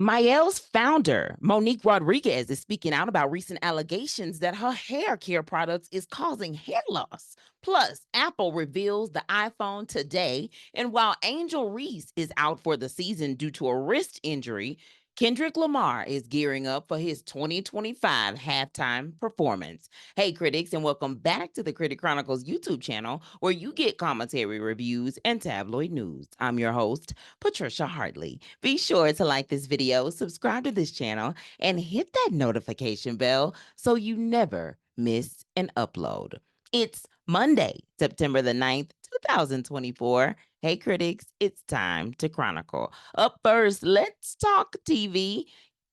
Mielle's founder, Monique Rodriguez, is speaking out about recent allegations that her hair care products is causing hair loss. Plus, Apple reveals the iPhone today. And while Angel Reese is out for the season due to a wrist injury, Kendrick Lamar is gearing up for his 2025 halftime performance. Hey, critics, and welcome back to the Critic Chronicles YouTube channel, where you get commentary, reviews, and tabloid news. I'm your host, Patricia Hartley. Be sure to like this video, subscribe to this channel, and hit that notification bell so you never miss an upload. It's Monday, September the 9th, 2024. Hey, critics, it's time to chronicle. Up first, let's talk TV.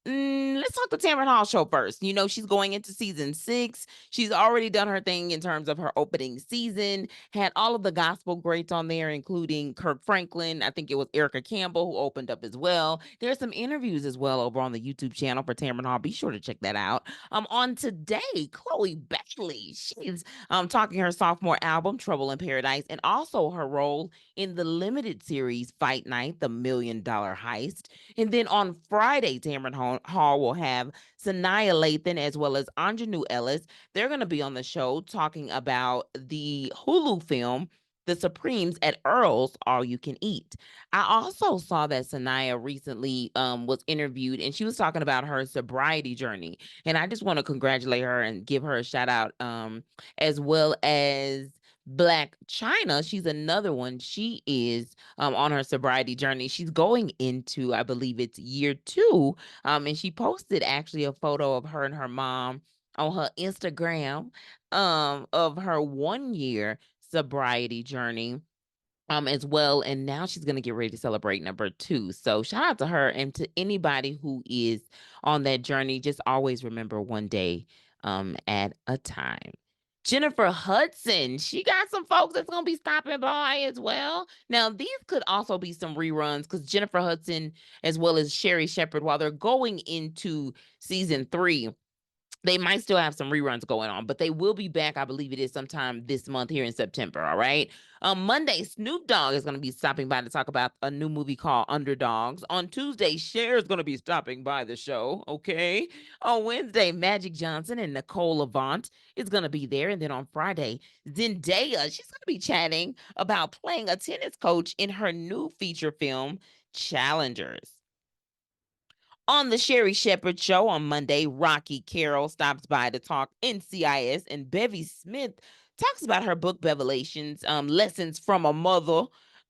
Let's talk the Tamron Hall show first. You know, she's going into season 6. She's already done her thing in terms of her opening season, had all of the gospel greats on there, including Kirk Franklin. I think it was Erica Campbell who opened up as well. There's some interviews as well over on the YouTube channel for Tamron Hall. Be sure to check that out. On today, Chloe Bailey, she's talking her sophomore album, Trouble in Paradise, and also her role in the limited series Fight Night, the $1 Million Heist. And then on Friday, Tamron Hall will have Sanaya Lathan as well as Anjanou Ellis. They're going to be on the show talking about the Hulu film, The Supremes at Earl's All You Can Eat. I also saw that Sanaya recently was interviewed, and she was talking about her sobriety journey. And I just want to congratulate her and give her a shout out, as well as Black China. She's another one. She is on her sobriety journey. She's going into, I believe it's year 2. And she posted actually a photo of her and her mom on her Instagram of her 1 year sobriety journey as well. And now she's going to get ready to celebrate number 2. So shout out to her and to anybody who is on that journey. Just always remember one day at a time. Jennifer Hudson, she got some folks that's going to be stopping by as well. Now, these could also be some reruns because Jennifer Hudson, as well as Sherry Shepherd, while they're going into season 3, they might still have some reruns going on, but they will be back. I believe it is sometime this month here in September. All right. On Monday, Snoop Dogg is going to be stopping by to talk about a new movie called Underdogs. On Tuesday, Cher is going to be stopping by the show. Okay. On Wednesday, Magic Johnson and Nicole Avant is going to be there. And then on Friday, Zendaya, she's going to be chatting about playing a tennis coach in her new feature film, Challengers. On the Sherry Shepherd Show on Monday, Rocky Carroll stops by to talk NCIS, and Bevy Smith talks about her book Revelations, Lessons from a Mother,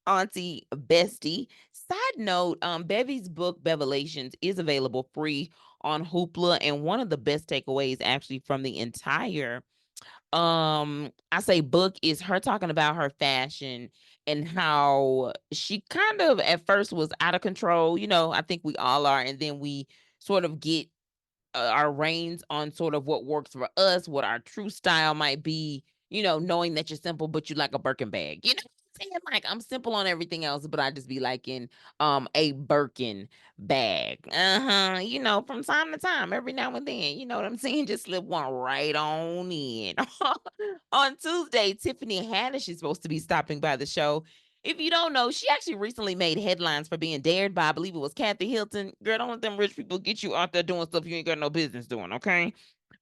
Auntie Bestie. Side note, Bevy's book Revelations is available free on Hoopla, and one of the best takeaways actually from the entire I say book is her talking about her fashion and how she kind of at first was out of control. You know, I think we all are, and then we sort of get our reins on sort of what works for us, what our true style might be, you know, knowing that you're simple but you like a Birkin bag, you know what I'm saying? Like, I'm simple on everything else, but I just be liking a Birkin bag. You know, from time to time, every now and then, you know what I'm saying? Just slip one right on in. On Tuesday, Tiffany Haddish is supposed to be stopping by the show. If you don't know, she actually recently made headlines for being dared by, I believe it was Kathy Hilton. Girl, don't let them rich people get you out there doing stuff you ain't got no business doing, okay?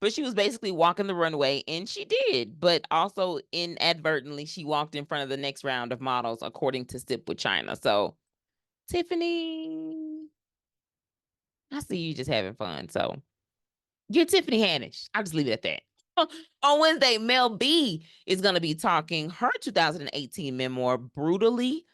But she was basically walking the runway, and she did. But also inadvertently, she walked in front of the next round of models, according to Sip with China. So, Tiffany, I see you just having fun. So, you're Tiffany Haddish. I'll just leave it at that. On Wednesday, Mel B is going to be talking her 2018 memoir, Brutally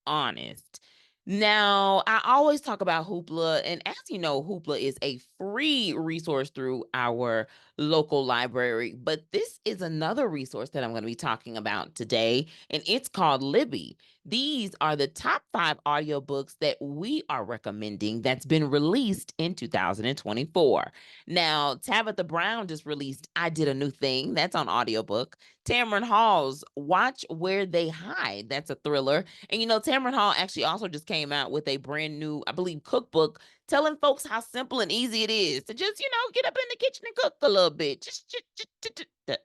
Honest. Now, I always talk about Hoopla, and as you know, Hoopla is a free resource through our local library, but this is another resource that I'm going to be talking about today, and it's called Libby. These are the top 5 audiobooks that we are recommending that's been released in 2024. Now, Tabitha Brown just released I Did a New Thing. That's on audiobook. Tamron Hall's Watch Where They Hide. That's a thriller. And you know, Tamron Hall actually also just came out with a brand new, I believe, cookbook telling folks how simple and easy it is to just, get up in the kitchen and cook a little bit.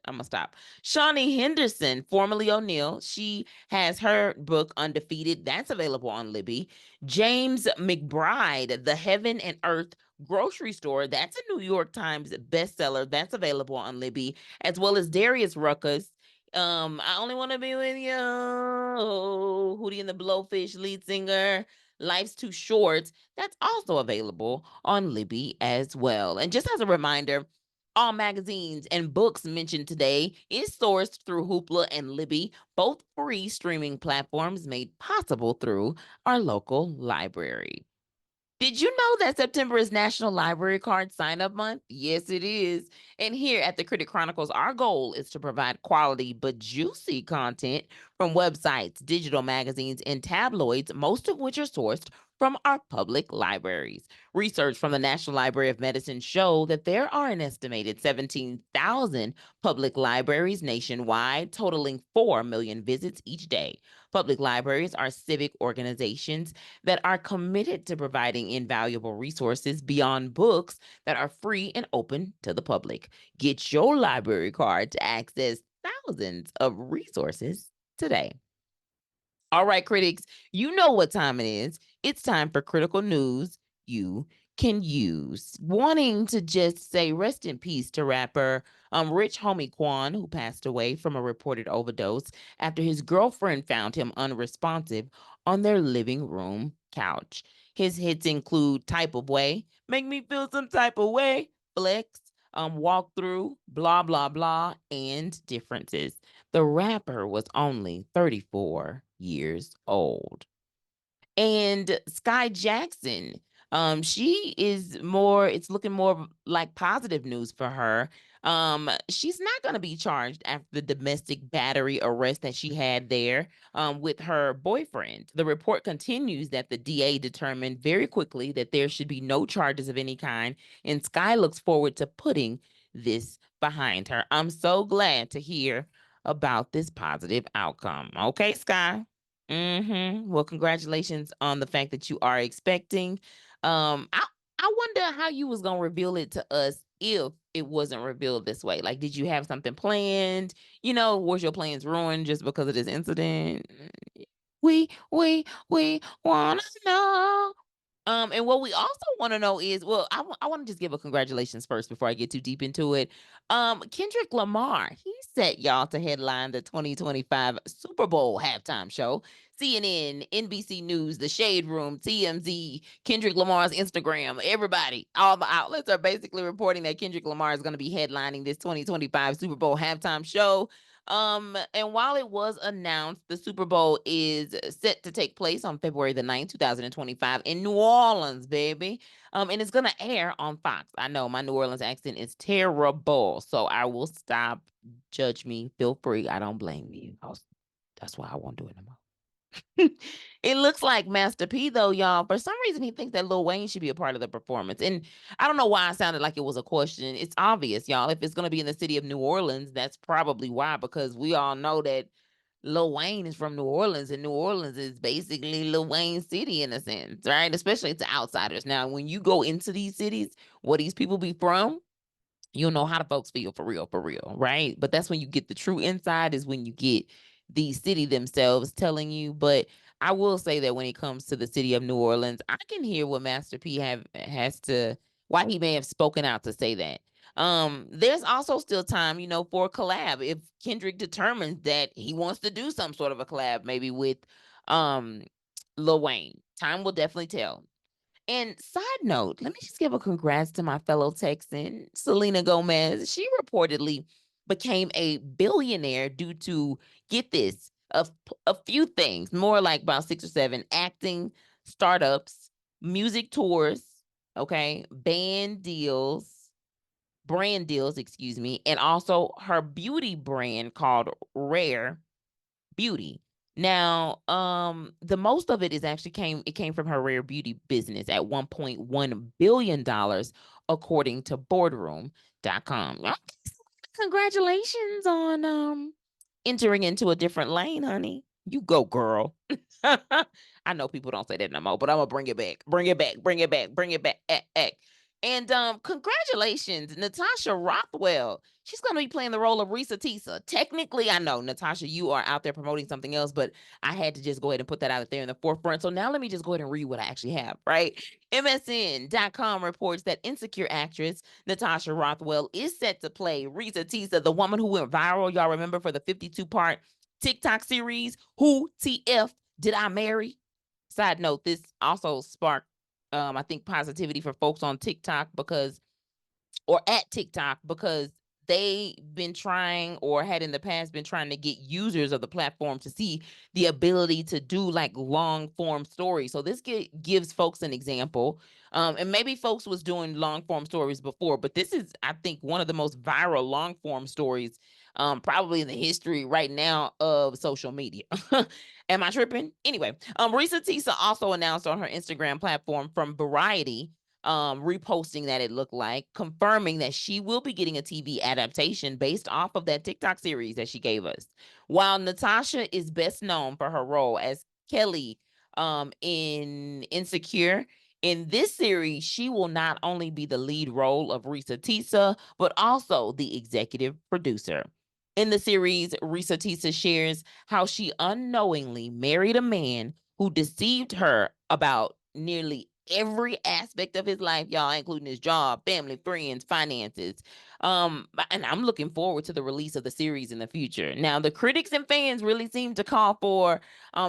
I'm gonna stop. Shawnee Henderson, formerly O'Neill, she has her book Undefeated. That's available on Libby. James McBride, The Heaven and Earth Grocery Store. That's a New York Times bestseller. That's available on Libby, as well as Darius Ruckus. I only want to be with you. Hootie and the Blowfish lead singer. Life's Too Short. That's also available on Libby as well. And just as a reminder, all magazines and books mentioned today is sourced through Hoopla and Libby, both free streaming platforms made possible through our local library. Did you know that September is National Library Card Sign Up Month? Yes, it is. And here at the Critic Chronicles, our goal is to provide quality but juicy content from websites, digital magazines, and tabloids, most of which are sourced from our public libraries. Research from the National Library of Medicine show that there are an estimated 17,000 public libraries nationwide, totaling 4 million visits each day. Public libraries are civic organizations that are committed to providing invaluable resources beyond books that are free and open to the public. Get your library card to access thousands of resources today. All right, critics, you know what time it is. It's time for critical news you can use. Wanting to just say rest in peace to rapper Rich Homie Quan, who passed away from a reported overdose after his girlfriend found him unresponsive on their living room couch. His hits include Type of Way, Make Me Feel Some Type of Way, Flex, Walk Through, Blah, Blah, Blah, and Differences. The rapper was only 34 years old. And Sky Jackson, she is more, it's looking more like positive news for her. She's not going to be charged after the domestic battery arrest that she had there with her boyfriend. The report continues that the DA determined very quickly that there should be no charges of any kind, and Sky looks forward to putting this behind her. I'm so glad to hear about this positive outcome. Okay, Sky. Well, congratulations on the fact that you are expecting. I wonder how you was gonna reveal it to us if it wasn't revealed this way. Like, did you have something planned? Was your plans ruined just because of this incident? We wanna know. And what we also want to know is, well, I want to just give a congratulations first before I get too deep into it. Kendrick Lamar, he set y'all to headline the 2025 Super Bowl halftime show. CNN, NBC News, The Shade Room, TMZ, Kendrick Lamar's Instagram, everybody, all the outlets are basically reporting that Kendrick Lamar is going to be headlining this 2025 Super Bowl halftime show. And while it was announced, the Super Bowl is set to take place on February the 9th, 2025 in New Orleans, baby. And it's gonna air on Fox. I know my New Orleans accent is terrible, so I will stop. Judge me, feel free. I don't blame you. That's why I won't do it no more. It looks like Master P though, y'all. For some reason, he thinks that Lil Wayne should be a part of the performance, and I don't know why I sounded like it was a question. It's obvious, y'all. If it's going to be in the city of New Orleans, that's probably why. Because we all know that Lil Wayne is from New Orleans, and New Orleans is basically Lil Wayne City in a sense, right? Especially to outsiders. Now, when you go into these cities, where these people be from, you'll know how the folks feel for real, right? But that's when you get the true inside, is when you get the city themselves telling you. But I will say that when it comes to the city of New Orleans, I can hear what Master P has to, why he may have spoken out to say that. There's also still time, for a collab. If Kendrick determines that he wants to do some sort of a collab, maybe with um Lil Wayne, time will definitely tell. And side note, let me just give a congrats to my fellow Texan, Selena Gomez. She reportedly became a billionaire due to, get this, a few things, more like about 6 or 7: acting, startups, music tours, okay, brand deals, excuse me, and also her beauty brand called Rare Beauty. Now, the most of it is actually came from her rare beauty business at $1.1 billion, according to boardroom.com. Congratulations on entering into a different lane, honey. You go, girl. I know people don't say that no more, but I'm gonna bring it back. Bring it back. Bring it back. Bring it back. And congratulations, Natasha Rothwell. She's going to be playing the role of Reese Tisa. Technically, I know, Natasha, you are out there promoting something else, but I had to just go ahead and put that out there in the forefront. So now let me just go ahead and read what I actually have, right? MSN.com reports that Insecure actress Natasha Rothwell is set to play Reese Tisa, the woman who went viral, y'all remember, for the 52-part TikTok series, Who TF Did I Marry? Side note, this also sparked I think positivity for folks on TikTok because or at TikTok because they've been trying or had in the past been trying to get users of the platform to see the ability to do like long form stories. So this gives folks an example. And maybe folks was doing long form stories before, but this is, I think, one of the most viral long form stories probably in the history right now of social media. Am I tripping? Anyway, Risa Tisa also announced on her Instagram platform from Variety reposting that it looked like, confirming that she will be getting a TV adaptation based off of that TikTok series that she gave us. While Natasha is best known for her role as Kelly in Insecure, in this series, she will not only be the lead role of Risa Tisa, but also the executive producer. In the series, Risa Tisa shares how she unknowingly married a man who deceived her about nearly every aspect of his life, y'all, including his job, family, friends, finances. And I'm looking forward to the release of the series in the future. Now, the critics and fans really seem to call for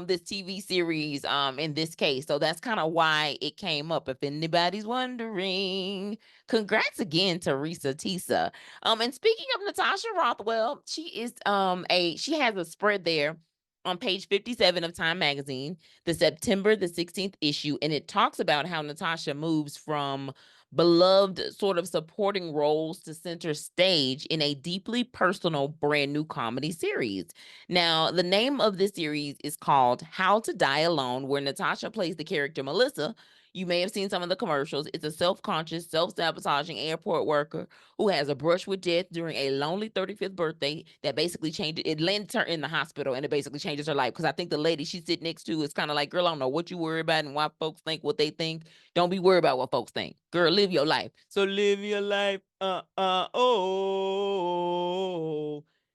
this TV series in this case. So that's kind of why it came up. If anybody's wondering, congrats again to Risa Tisa. And speaking of Natasha Rothwell, she has a spread there on page 57 of Time Magazine, the September the 16th issue, and it talks about how Natasha moves from beloved sort of supporting roles to center stage in a deeply personal brand new comedy series. Now, the name of this series is called How to Die Alone, where Natasha plays the character Melissa. You may have seen some of the commercials. It's a self-conscious, self-sabotaging airport worker who has a brush with death during a lonely 35th birthday that basically changed it. It lands her in the hospital and it basically changes her life. Because I think the lady she sit next to is kind of like, girl, I don't know what you worry about and why folks think what they think. Don't be worried about what folks think. Girl, live your life. So live your life. Oh.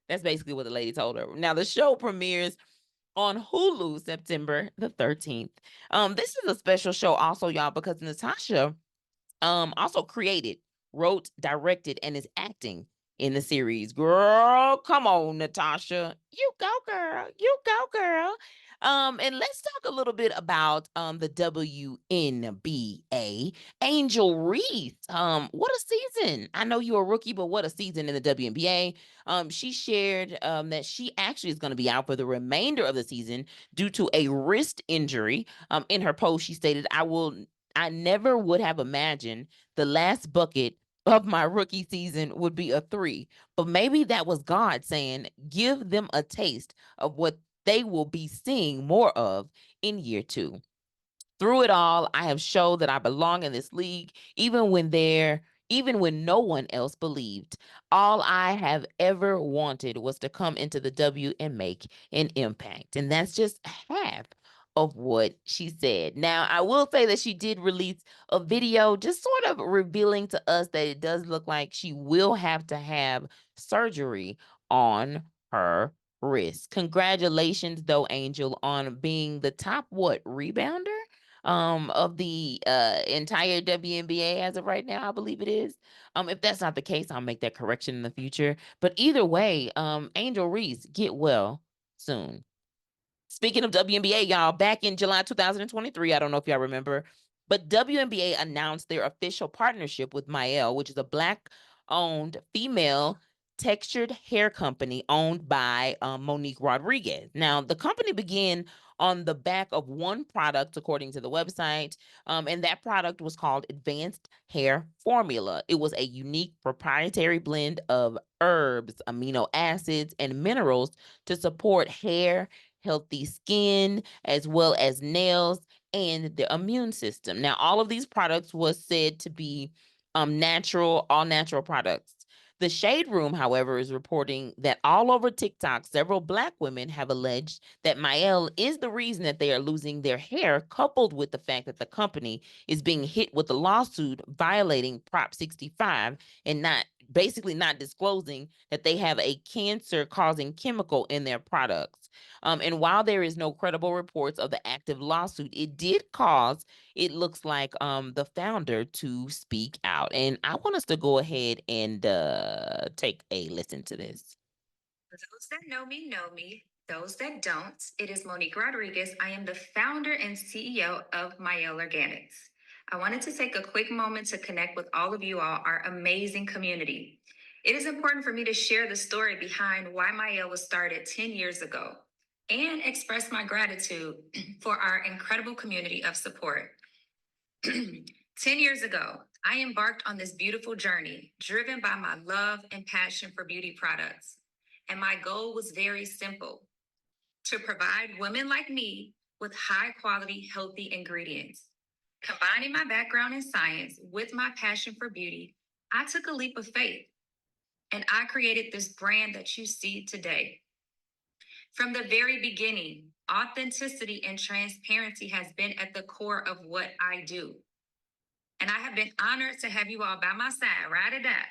That's basically what the lady told her. Now, the show premieres on Hulu September the 13th. This is a special show also, y'all, because Natasha also created, wrote, directed, and is acting in the series. Girl, come on, Natasha. You go, girl. You go, girl. And let's talk a little bit about the WNBA. Angel Reese. What a season. I know you're a rookie, but what a season in the WNBA. She shared that she actually is going to be out for the remainder of the season due to a wrist injury. In her post, she stated, I never would have imagined the last bucket of my rookie season would be a three, but maybe that was God saying, give them a taste of what they will be seeing more of in year two. Through it all, I have showed that I belong in this league, even when no one else believed. All I have ever wanted was to come into the W and make an impact. And that's just half of what she said. Now, I will say that she did release a video just sort of revealing to us that it does look like she will have to have surgery on her wrist. Congratulations, though, Angel, on being the top rebounder of the entire WNBA as of right now, I believe it is. If that's not the case, I'll make that correction in the future. But either way, Angel Reese, get well soon. Speaking of WNBA, y'all, back in July 2023, I don't know if y'all remember, but WNBA announced their official partnership with Mielle, which is a Black-owned female textured hair company owned by Monique Rodriguez. Now, the company began on the back of one product, according to the website, and that product was called Advanced Hair Formula. It was a unique proprietary blend of herbs, amino acids, and minerals to support hair, healthy skin, as well as nails and the immune system. Now, all of these products was said to be all natural products. The Shade Room, however, is reporting that all over TikTok, several Black women have alleged that Mielle is the reason that they are losing their hair, coupled with the fact that the company is being hit with a lawsuit violating Prop 65 and not disclosing that they have a cancer causing chemical in their products. And while there is no credible reports of the active lawsuit, it did cause, it looks like, the founder to speak out. And I want us to go ahead and take a listen to this. Those that know me. Those that don't, it is Monique Rodriguez. I am the founder and CEO of Mielle Organics. I wanted to take a quick moment to connect with all of you all, our amazing community. It is important for me to share the story behind why Mielle was started 10 years ago and express my gratitude for our incredible community of support. 10 years ago, I embarked on this beautiful journey driven by my love and passion for beauty products. And my goal was very simple: to provide women like me with high quality, healthy ingredients. Combining my background in science with my passion for beauty, I took a leap of faith and I created this brand that you see today. From the very beginning, authenticity and transparency has been at the core of what I do. And I have been honored to have you all by my side, ride or die.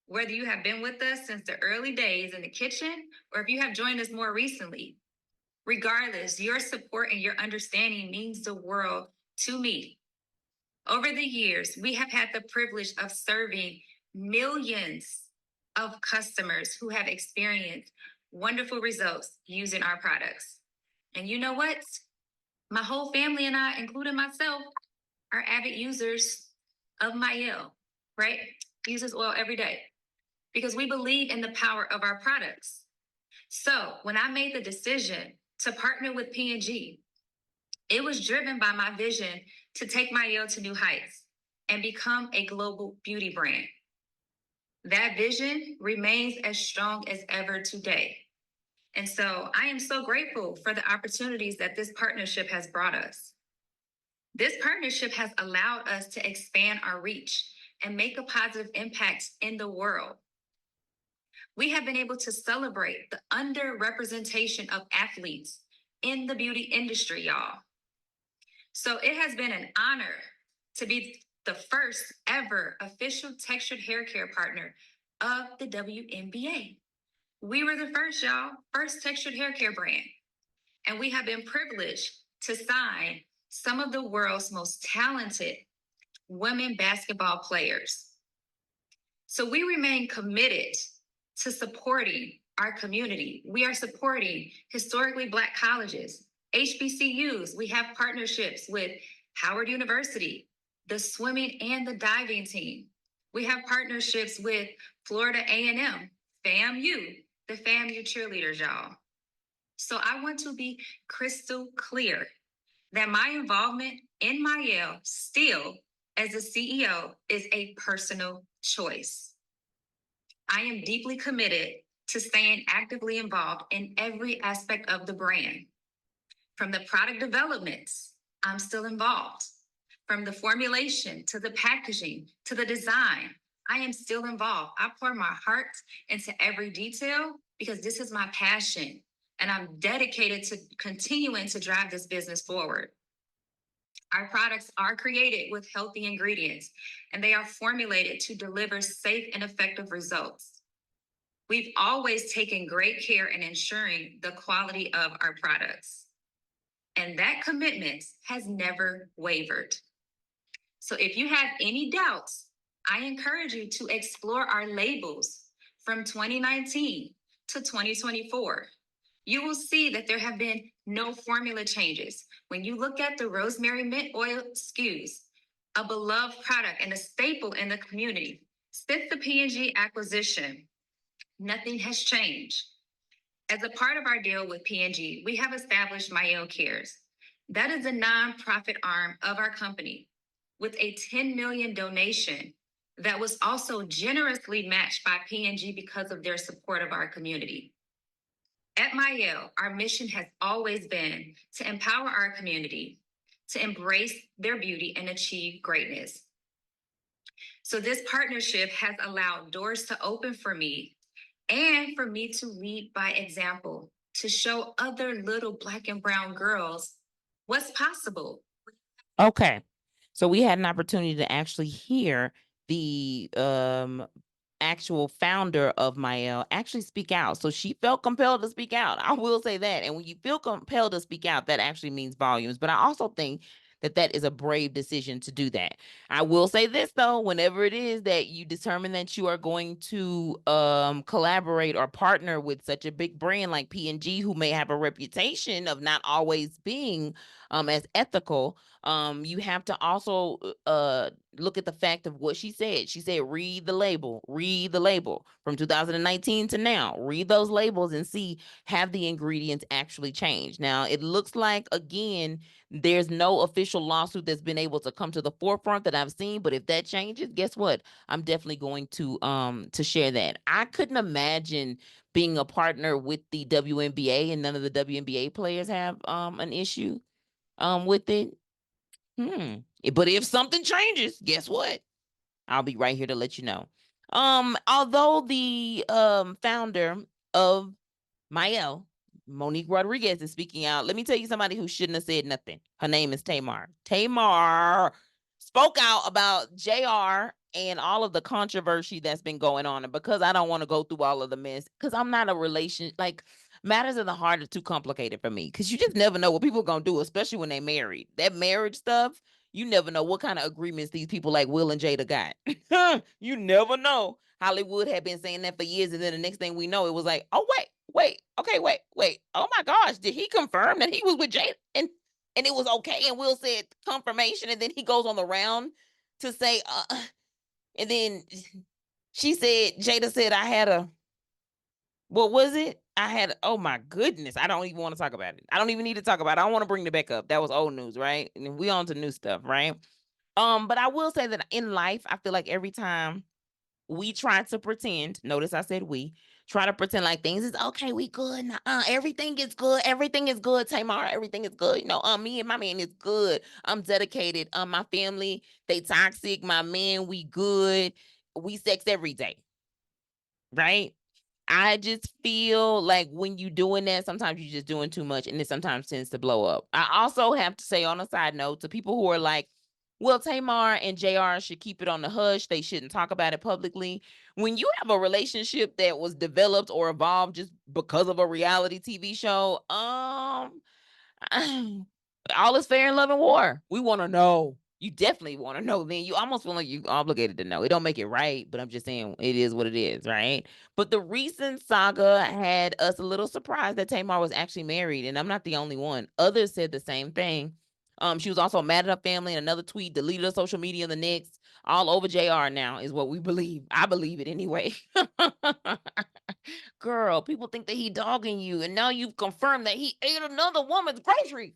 Whether you have been with us since the early days in the kitchen or if you have joined us more recently, regardless, your support and your understanding means the world to me. Over the years, we have had the privilege of serving millions of customers who have experienced wonderful results using our products. And you know what? My whole family and I, including myself, are avid users of Mielle, right? Use this oil every day because we believe in the power of our products. So when I made the decision to partner with P&G, it was driven by my vision to take Mielle to new heights and become a global beauty brand. That vision remains as strong as ever today. And so I am so grateful for the opportunities that this partnership has brought us. This partnership has allowed us to expand our reach and make a positive impact in the world. We have been able to celebrate the underrepresentation of athletes in the beauty industry, y'all. So it has been an honor to be the first ever official textured hair care partner of the WNBA. We were the first, y'all, first textured hair care brand. And we have been privileged to sign some of the world's most talented women basketball players. So we remain committed to supporting our community. We are supporting historically Black colleges, HBCUs. We have partnerships with Howard University, the swimming and the diving team. We have partnerships with Florida A&M, FAMU, the FAMU cheerleaders, y'all. So I want to be crystal clear that my involvement in Mielle still as a CEO is a personal choice. I am deeply committed to staying actively involved in every aspect of the brand. From the product developments, I'm still involved. From the formulation to the packaging to the design, I am still involved. I pour my heart into every detail because this is my passion and I'm dedicated to continuing to drive this business forward. Our products are created with healthy ingredients and they are formulated to deliver safe and effective results. We've always taken great care in ensuring the quality of our products. And that commitment has never wavered. So if you have any doubts, I encourage you to explore our labels from 2019 to 2024. You will see that there have been no formula changes. When you look at the rosemary mint oil SKUs, a beloved product and a staple in the community, since the P&G acquisition, nothing has changed. As a part of our deal with P&G, we have established Mielle Cares. That is a nonprofit arm of our company with a $10 million donation that was also generously matched by P&G because of their support of our community. At Mielle, our mission has always been to empower our community to embrace their beauty and achieve greatness. So this partnership has allowed doors to open for me and for me to lead by example, to show other little Black and brown girls what's possible. Okay. So we had an opportunity to actually hear the actual founder of Mielle actually speak out. So she felt compelled to speak out. I will say that. And when you feel compelled to speak out, that actually means volumes. But I also think that that is a brave decision to do that. I will say this though, whenever it is that you determine that you are going to collaborate or partner with such a big brand like P&G, who may have a reputation of not always being as ethical, you have to also look at the fact of what she said. She said, read the label from 2019 to now. Read those labels and see, have the ingredients actually changed. Now, it looks like, again, there's no official lawsuit that's been able to come to the forefront that I've seen. But if that changes, guess what? I'm definitely going to share that. I couldn't imagine being a partner with the WNBA and none of the WNBA players have an issue with it. But if something changes, guess what? I'll be right here to let you know. Although the founder of Mielle, Monique Rodriguez, is speaking out, let me tell you somebody who shouldn't have said nothing. Her name is Tamar. Tamar spoke out about JR and all of the controversy that's been going on. And because I don't want to go through all of the mess, because I'm not a relation, like, matters of the heart are too complicated for me. Because you just never know what people are going to do, especially when they married. That marriage stuff, you never know what kind of agreements these people like Will and Jada got. You never know. Hollywood had been saying that for years, and then the next thing we know, it was like, oh wait, okay, wait. Oh my gosh, did he confirm that he was with Jada? And it was okay. And Will said confirmation, and then he goes on the round to say, and then she said, Jada said, I had a, what was it? I had, oh my goodness, I don't even want to talk about it. I don't even need to talk about it. I don't want to bring it back up. That was old news, right? And we on to new stuff, right? But I will say that in life, I feel like every time we try to pretend, notice I said we, try to pretend like things is okay, we good, everything is good, Tamar, everything is good. Me and my man is good. I'm dedicated. My family, they toxic. My man, we good. We sex every day, right? I just feel like when you doing that, sometimes you're just doing too much, and it sometimes tends to blow up. I also have to say, on a side note, to people who are like, well, Tamar and JR should keep it on the hush. They shouldn't talk about it publicly. When you have a relationship that was developed or evolved just because of a reality TV show, all is fair in love and war. We want to know. You definitely want to know. Then you almost feel like you obligated to know. It don't make it right, but I'm just saying it is what it is, right? But the recent saga had us a little surprised that Tamar was actually married, and I'm not the only one. Others said the same thing. She was also mad at her family in another tweet, deleted her social media the next, all over JR now, is what we believe. I believe it anyway. Girl, people think that he dogging you, and now you've confirmed that he ate another woman's groceries.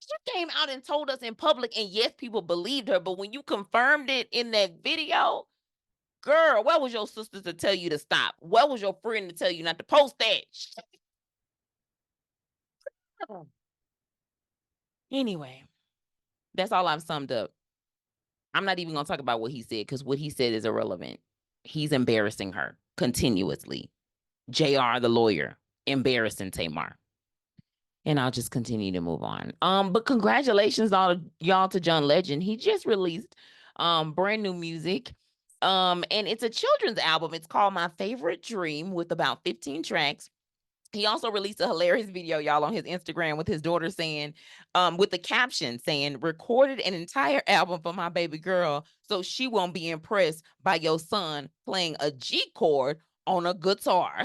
She came out and told us in public, and yes, people believed her. But when you confirmed it in that video, girl, where was your sister to tell you to stop? Where was your friend to tell you not to post that? Anyway, that's all I've summed up. I'm not even gonna talk about what he said because what he said is irrelevant. He's embarrassing her continuously. JR, the lawyer, embarrassing Tamar. And I'll just continue to move on. But congratulations all y'all to John Legend. He just released brand new music. And it's a children's album. It's called My Favorite Dream with about 15 tracks. He also released a hilarious video, y'all, on his Instagram with his daughter saying, with the caption saying, recorded an entire album for my baby girl, so she won't be impressed by your son playing a G chord on a guitar.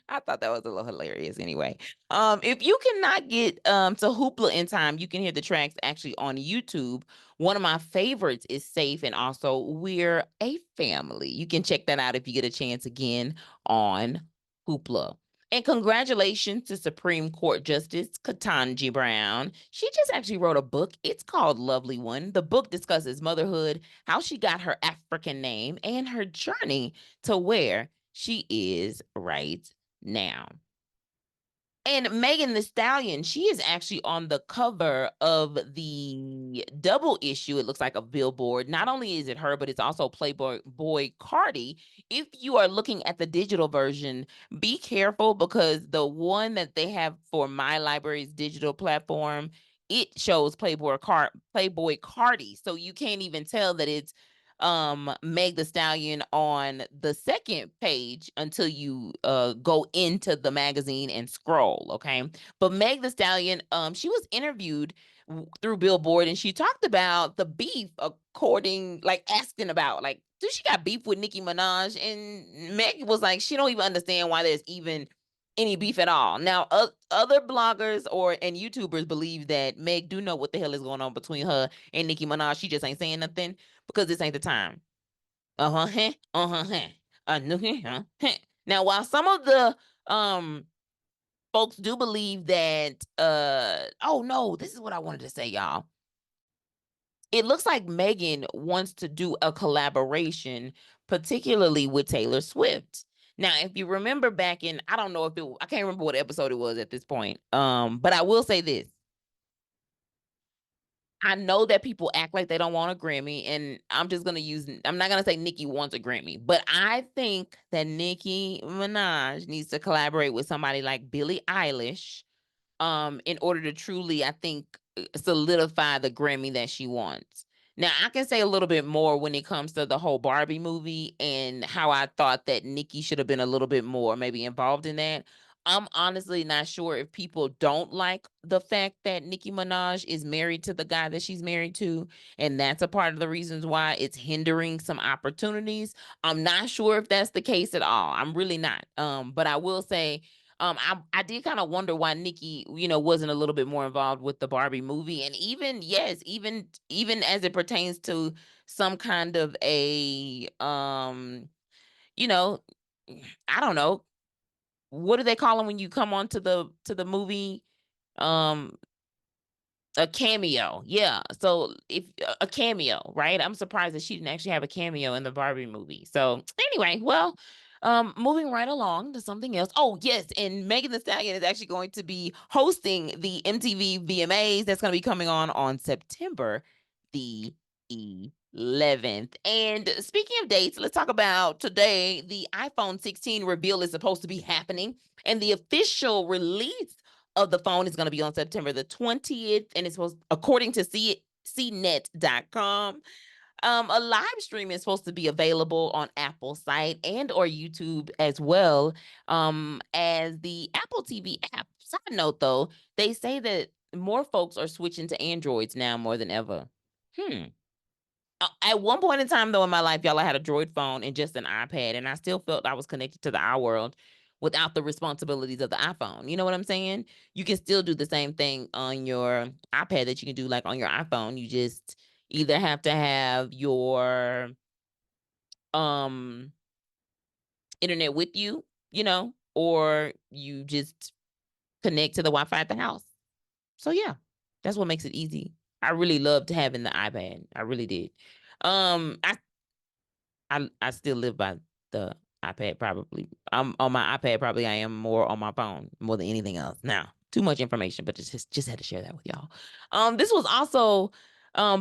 I thought that was a little hilarious anyway. If you cannot get to Hoopla in time, you can hear the tracks actually on YouTube. One of my favorites is Safe, and also We're a Family. You can check that out if you get a chance again on Hoopla. And congratulations to Supreme Court Justice Ketanji Brown. She just actually wrote a book. It's called Lovely One. The book discusses motherhood, how she got her African name, and her journey to where she is right now. And Megan the Stallion, she is actually on the cover of the double issue, it looks like, a Billboard. Not only is it her, but it's also Playboy Boy Cardi. If you are looking at the digital version, be careful because the one that they have for My Library's digital platform, it shows Playboy Cardi. So you can't even tell that it's Meg the Stallion on the second page until you go into the magazine and scroll. Okay, but Meg the Stallion, she was interviewed through Billboard, and she talked about the beef, according, like, asking about, like, do she got beef with Nicki Minaj? And Meg was like, she don't even understand why there's even any beef at all. Now, other bloggers or and YouTubers believe that Meg do know what the hell is going on between her and Nicki Minaj. She just ain't saying nothing because this ain't the time. Uh-huh, huh, uh-huh, huh. No, huh, huh. Now, while some of the folks do believe that, oh no, this is what I wanted to say, y'all. It looks like Megan wants to do a collaboration, particularly with Taylor Swift. Now, if you remember back in, I don't know if I can't remember what episode it was at this point. But I will say this. I know that people act like they don't want a Grammy, and I'm not gonna say Nicki wants a Grammy, but I think that Nicki Minaj needs to collaborate with somebody like Billie Eilish, in order to truly, I think, solidify the Grammy that she wants. Now, I can say a little bit more when it comes to the whole Barbie movie and how I thought that Nicki should have been a little bit more maybe involved in that. I'm honestly not sure if people don't like the fact that Nicki Minaj is married to the guy that she's married to, and that's a part of the reasons why it's hindering some opportunities. I'm not sure if that's the case at all. I'm really not. But I will say, I did kind of wonder why Nikki, wasn't a little bit more involved with the Barbie movie, and even, yes, even as it pertains to some kind of a, you know, I don't know, what do they call them when you come on to the movie? Um, a cameo, yeah. So if a cameo, right? I'm surprised that she didn't actually have a cameo in the Barbie movie. So anyway, well, moving right along to something else. Oh yes, and Megan Thee Stallion is actually going to be hosting the MTV VMAs. That's going to be coming on September the 11th. And speaking of dates, let's talk about today. The iPhone 16 reveal is supposed to be happening, and the official release of the phone is going to be on September the 20th, and it's supposed, according to cnet.com, a live stream is supposed to be available on Apple site and or YouTube as well, as the Apple TV app. Side note though, they say that more folks are switching to Androids now more than ever. Hmm. At one point in time, though, in my life, y'all, I had a Droid phone and just an iPad, and I still felt I was connected to the iWorld without the responsibilities of the iPhone. You know what I'm saying? You can still do the same thing on your iPad that you can do like on your iPhone. You just either have to have your um internet with you, or you just connect to the Wi-Fi at the house. So yeah, that's what makes it easy. I really loved having the iPad. I really did. I still live by the iPad probably. I'm on my iPad probably. I am more on my phone more than anything else. Now, too much information, but just had to share that with y'all. This was also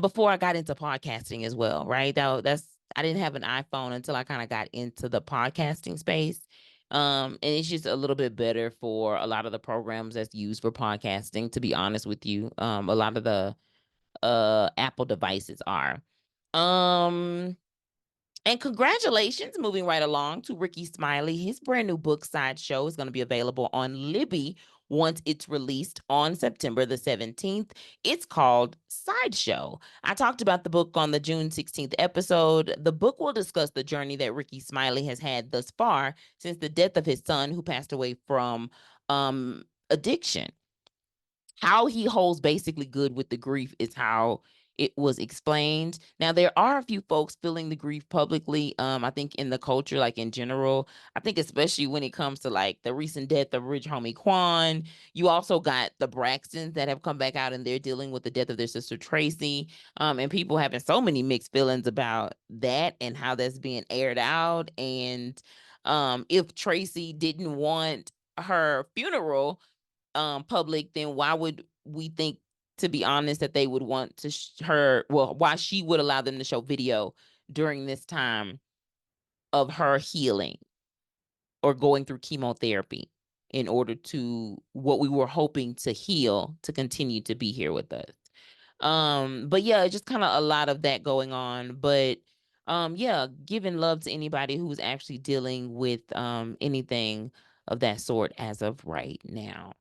before I got into podcasting as well, right? That's I didn't have an iPhone until I kind of got into the podcasting space. And it's just a little bit better for a lot of the programs that's used for podcasting, to be honest with you. A lot of the Apple devices are. Um and congratulations, moving right along to Ricky Smiley. His brand new book, Sideshow, is going to be available on Libby once it's released on September the 17th. It's called Sideshow. I talked about the book on the June 16th episode. The book will discuss the journey that Ricky Smiley has had thus far since the death of his son, who passed away from addiction. How he holds basically good with the grief is how it was explained. Now there are a few folks feeling the grief publicly. I think in the culture, like in general, I think especially when it comes to like the recent death of Rich Homie Quan. You also got the Braxtons that have come back out and they're dealing with the death of their sister Tracy. And people having so many mixed feelings about that and how that's being aired out. And if Tracy didn't want her funeral, public, then why would we think, to be honest, that they would want to her, well, why she would allow them to show video during this time of her healing or going through chemotherapy in order to what we were hoping to heal to continue to be here with us. But yeah, just kind of a lot of that going on. But yeah, giving love to anybody who's actually dealing with anything of that sort as of right now.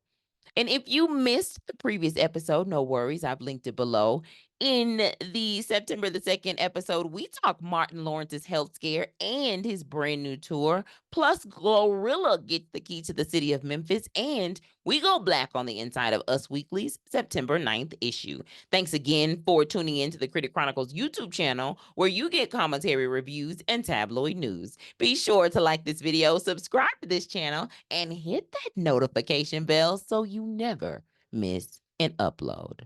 And if you missed the previous episode, no worries. I've linked it below. In the September the 2nd episode, we talk Martin Lawrence's health scare and his brand new tour. Plus, Glorilla gets the key to the city of Memphis. And we go black on the inside of Us Weekly's September 9th issue. Thanks again for tuning in to the Critic Chronicles YouTube channel, where you get commentary, reviews, and tabloid news. Be sure to like this video, subscribe to this channel, and hit that notification bell so you never miss an upload.